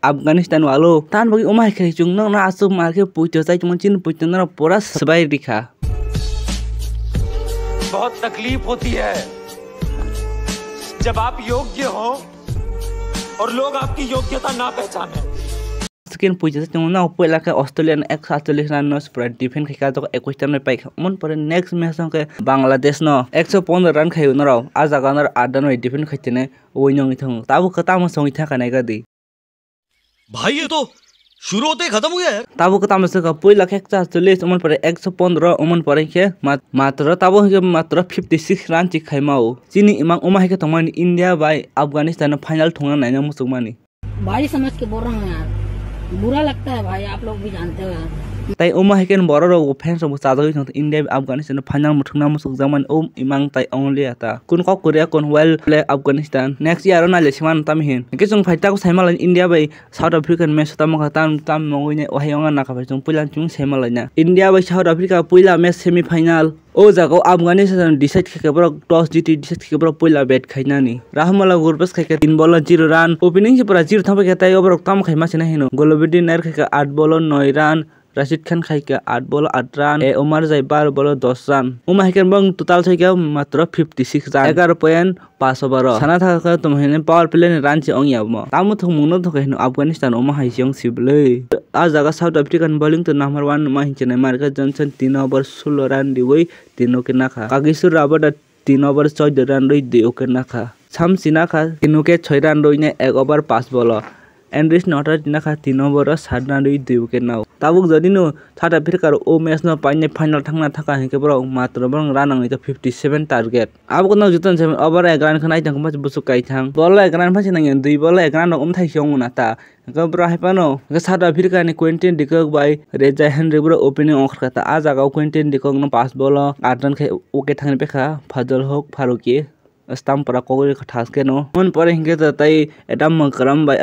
Afghanistan walo tan bagi umai khai chung na asu marke puito sai chung chin puito na pura सबाई दिखा। बहुत तकलीफ होती है जब आप योग्य हो और लोग आपकी योग्यता ना पहचाने। Skin puja chung na pela ka Australian ex Australian no spread defense khai ka to 21 में पाई मन पर नेक्स्ट मैच के बांग्लादेश न 115 रन खायो न राव आ जागा न 8 रन डिफेंस खैतने ओइनंग थंग ताबो खता म संग था कनाय गदी भाई ये तो शुरू होते खत्म हो गया यार। ताबो कता में से पहिला 140 मन पर 115 मन पर के मात्र ताबो मात्र 56 रन ची खाइमा हो चिनी इमां उमा के तमान इंडिया बाय अफगानिस्तान फाइनल ठोंगा नाइना मुसलमानी भाई समझ के बोल रहा हूं यार, बुरा लगता है भाई, आप लोग भी जानते हो। ताई उमा हेकेन बरो रो फैंस सब साजो थंग इंडिया अफगानिस्तान फाइनल मुठना मुसुक जमान ओम इमांग ताई ओनली आता कुन को कोरिया कोन well play Afghanistan next year ना लेसिमान तमहिन के जों फाइटा को साइमाल India by South African match तम ताम मंगइने ओहायंगा नाका फाइ जों पुलान चुं साइमाल ना इंडिया बाय साउथ अफ्रीका पुला मैच सेमीफाइनल ओ जागो अफगानिस्तान डिसाइड खेकेब्र टॉस जीती डिसाइड खेकेब्र पुला बैट खाइनानी राहमला गुरबस खेके 3 बॉल 0 रन ओपनिंग से पूरा 0 थपे खेताय ओबर तम खाइमा से नहीं नो गोलबेडी नर खेके 8 बॉल 9 रन राशिद खान खाइके 8 बॉल 8 रन ए उमर जाय 12 बॉल 10 रन उमा हेकेन बंग टोटल छैके मात्र 56 रन 11.5 ओवर साना थाका तुमहेने पावर प्ले ने रन से अंगियाम तामु थु मुनो थकेन अफगानिस्तान उमा हाइसियं सिबले आ जगह साउथ अफ्रीकन बॉलिंग तो नंबर 1 मा हिचने मार्का जॉनसन 3 ओवर 16 रन दिवै तीनों के नाखा कागिसुर राबड 3 ओवर 14 रन रई दिओ के नाखा छमसिना खा तीनों के 6 रन रईने 1 ओवर 5 बॉल एंड्रिस नॉटर दिनाखा 3 ओवर 7 रन रई दिओ के नाव ताबुक जदि नो साउथ अफ्रीका ओ मैच न पाइने फाइनल थांना थाका हेके ब्रो मात्र ब्रं रन आंनि तो 57 टारगेट अब को न जुतन से ओवर 1 रन खनाय थांग मच बुसु काइ थांग बॉल 1 रन फासे नंग 2 बॉल 1 रन उम थाइसों नाता गब्रा हेपानो साउथ अफ्रीका ने क्विंटन डिकक बाय रेजा हेनरी ब्रो ओपनिंग ऑफर करता आ जगह क्विंटन डिकक न 5 बॉल 8 रन खे ओके थांग पेखा फाजल होक फारूकी स्टाम्प पर कोगरे खठास के नो मन पर हिंगे त तई एडम मकरम बाय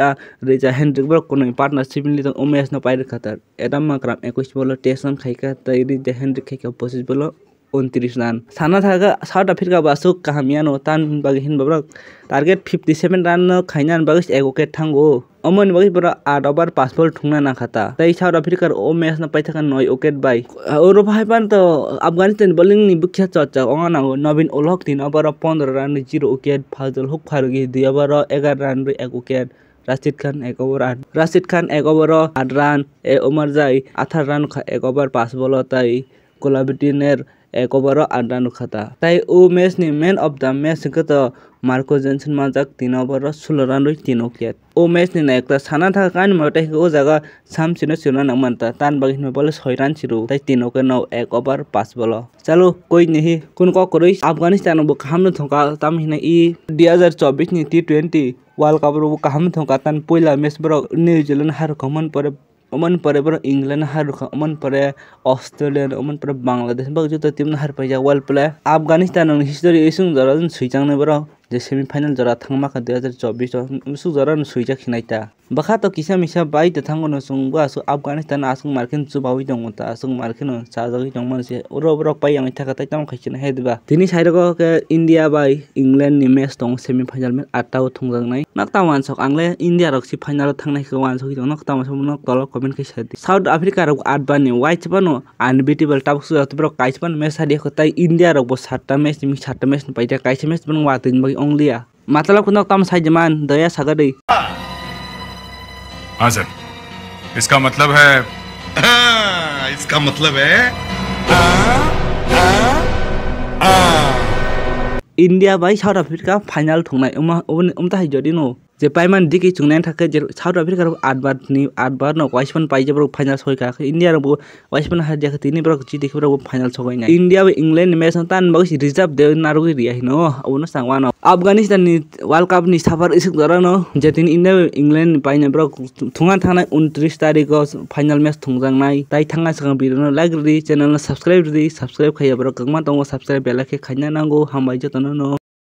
रेजा हेनरी ब्रो कोन पार्टनरशिप नि त उमेश न पाइर खतर एडम मकरम 21 बॉल 23 रन खाइका तई रेजा हेनरी खाइका 25 बॉल 29 रन साना थागा साउथ अफ्रीका बासु काहमियानो तान बागे हिन बब्र टारगेट 57 रन खाइनान बागे एक विकेट थांगो अमन बागे बरा 8 ओवर 5 बॉल ठुंगना ना खाता तई साउथ अफ्रीका ओ मैच न पाइथाका 9 विकेट बाय और भाइपान तो अफगानिस्तान बॉलिंग नि बुख्या चर्चा अंगना Naveen Ulhaq 3 over 15 run 0 wicket Fazal Haq Farooqi 2 over 11 run 1 wicket Rashid Khan 1 over 8 run ए Omarzai 18 run 1 over 5 ball तई कोलाबिटी नेर 1 ओवर 8 रन खाता तई ओ मैच नि मैन ऑफ द मैच के तो मार्को जॉनसन माजक 3 ओवर 16 रन 3 विकेट ओ मैच नि नायक साना था कान मटे ओ जगह सामसिनो सिनो न मानता तान बगिन में बोले 6 रन छिरु तई 3 के 9 1 ओवर 5 बॉल चलो कोई नहीं कुन को करै अफगानिस्तान बो काम थका ताम हिना ई 2024 नि T20 वर्ल्ड कप रो काम थका तान पहिला मैच ब्रो न्यूजीलैंड हार कमन पर ब्रो इंग्लैंड हार कमन पर ऑस्ट्रेलिया अमन पर बांग्लादेश बग जो टीम हार पाइजा वर्ल्ड प्ले अफगानिस्तान हिस्ट्री इसुं जरा सुइचांने ब्रो जे सेमीफाइनल जरा थांमाखा 2024 सु जरा सुइजा खिनाइता बखा तो किसा मिसा बाइ त थांगो न सुंगो आसु अफगानिस्तान आसुं मार्किन जुबावि दंगता आसुं मार्किन साजगि दं मानसे ओरो पाइ आंनि थाखा तै ताम खाइसिन हेदबा दिनि साइड को इंडिया बाइ इंग्लैंड नि मैच दं सेमीफाइनल में 8 टाव थंजांनाय नाकता वानसक आंले इंडिया रक्सि फाइनल थांनायखौ वानसक दं नाकता मासो न तल कमेन्ट खैसा साउथ अफ्रीका रक 8 बानि वाइट बानो अनबीटेबल टाबसु जतब्रो काइसपन मैच सादि खतै इंडिया रक 7टा मैच नि 7टा मैच पाइता काइसे मैच बन वातिन बइ ओंलिया मतलब कुन तम साइजमान दया सागदै हाँ सर इसका मतलब है India by South Africa final थंनाय उमता हाइजदि नो जे पाइमान दिकि चुंनाय थाके जे साउथ अफ्रीका 8 बार न वाइसपन पाइजे ब्रो फाइनल सयका इंडिया रो वाइसपन हार जाखा तिनि ब्रो जि देखि ब्रो फाइनल सगैना इंडिया बे इंग्लैंड मैच तान बगि रिजर्व दे नारुगि रिया हिनो अबनो सांगवान अफगानिस्तान नि वर्ल्ड कप नि साफार इसक जरा न जे तिनि इंडिया इंग्लैंड पाइने ब्रो थुंगा थानाय 29 तारिख फाइनल मैच थंजांनाय ताइ थांगा सगां बिरनो लाइक रि चैनल सब्सक्राइब खाया ब्रो गगमा दंगो सब्सक्राइब बेलाखे खायना नांगौ हामबाय जतन न